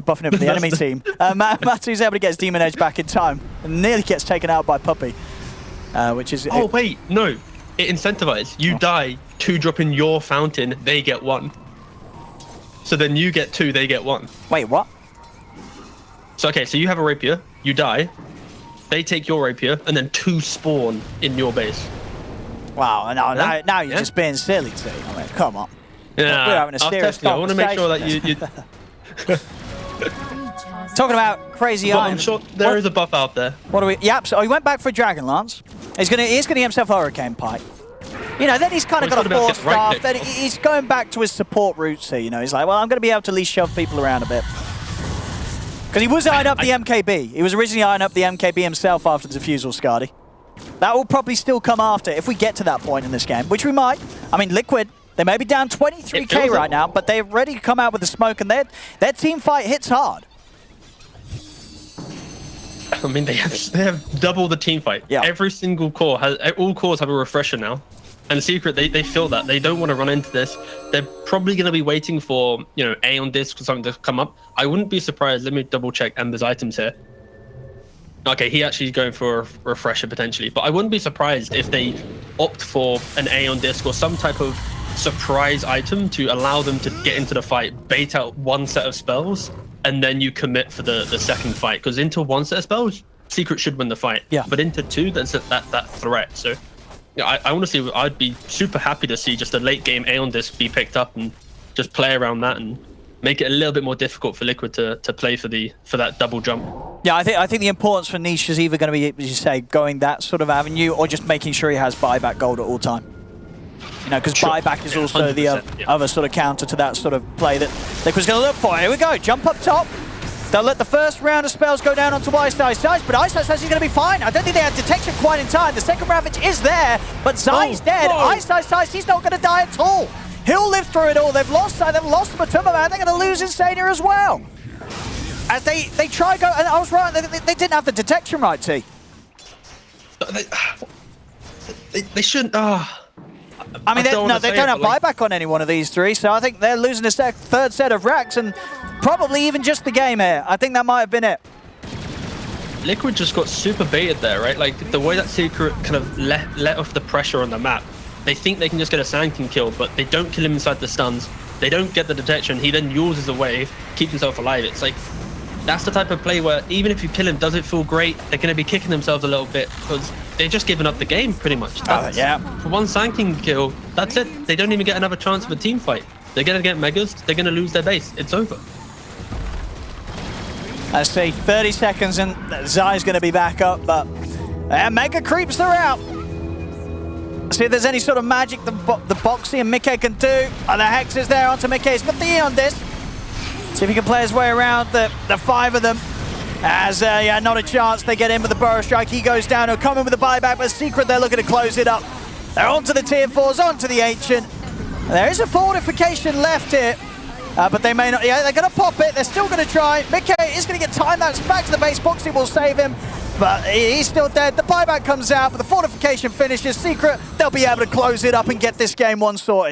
Buffing it with the enemy team. Matu's able to get his Demon Edge back in time and nearly gets taken out by Puppey, which is... Oh, wait, no. It incentivizes. You die, 2 drop in your fountain, they get 1. So then you get 2, they get 1. Wait, what? So, okay, so you have a Rapier, you die, they take your Rapier, and then 2 spawn in your base. Wow, now you're just being silly, too. I mean, come on. Yeah, we're having a serious conversation. I want to make sure that you... Talking about crazy iron. I'm sure there is a buff out there. What do we... Yep, so he went back for Dragon Lance. He's gonna get himself Hurricane Pipe. You know, then he's kind of got a 4-star. Then he's going back to his support roots here, you know. He's like, well, I'm going to be able to at least shove people around a bit. Because he was eyeing up the MKB. He was originally eyeing up the MKB himself after the Diffusal, Scardy. That will probably still come after if we get to that point in this game, which we might. I mean, Liquid, They may be down 23k right now, but they've already come out with the smoke, and their team fight hits hard. I mean, they have double the team fight. Yeah. Every single core all cores have a refresher now. And Secret, they feel that. They don't want to run into this. They're probably going to be waiting for, you know, A on disc or something to come up. I wouldn't be surprised. Let me double check Ember's items here. Okay, he actually going for a refresher potentially. But I wouldn't be surprised if they opt for an A on disc or some type of surprise item to allow them to get into the fight, bait out one set of spells, and then you commit for the second fight. Because into one set of spells, Secret should win the fight. Yeah. But into two, that's that threat. So yeah, I honestly, I'd be super happy to see just a late game Aeon disc be picked up and just play around that and make it a little bit more difficult for Liquid to play for that double jump. Yeah, I think the importance for Niche is either going to be, as you say, going that sort of avenue, or just making sure he has buyback gold at all time. You know, because buyback is also the other sort of counter to that sort of play that Liquid's going to look for. Here we go, jump up top. They'll let the first round of spells go down onto Ice, but Ice says he's going to be fine. I don't think they had detection quite in time. The second Ravage is there, but Zai's dead. Whoa. Ice, he's not going to die at all. He'll live through it all. They've lost Matuma, man. They're going to lose Insania as well. As they try go, and I was right, they didn't have the detection right, T. They shouldn't. I mean, they don't have buyback on any one of these three, so I think they're losing a third set of racks and probably even just the game here. I think that might have been it. Liquid just got super baited there, right? Like the way that Secret kind of let off the pressure on the map. They think they can just get a Sand King kill, but they don't kill him inside the stuns. They don't get the detection. He then uses away, keeps himself alive. It's like, that's the type of play where even if you kill him, does it feel great? They're going to be kicking themselves a little bit because they're just giving up the game pretty much. Yeah. For one Sand King kill, that's it. They don't even get another chance of a team fight. They're going to get Megas. They're going to lose their base. It's over. Let's see, 30 seconds and Zai's going to be back up, but Mega creeps are out. See if there's any sort of magic the Boxy and Mickey can do. The Hex is there onto Mickey. He's got the E on this. See if he can play his way around the five of them. As, yeah, not a chance. They get in with the Burrow Strike. He goes down. He'll come in with the buyback, but Secret, they're looking to close it up. They're onto the tier 4s, onto the Ancient. There is a fortification left here. But they may not. Yeah, they're going to pop it. They're still going to try. Mickey is going to get time. That's back to the base. Boxy will save him. But he's still dead. The buyback comes out, but the fortification finishes. Secret, they'll be able to close it up and get this game one sorted.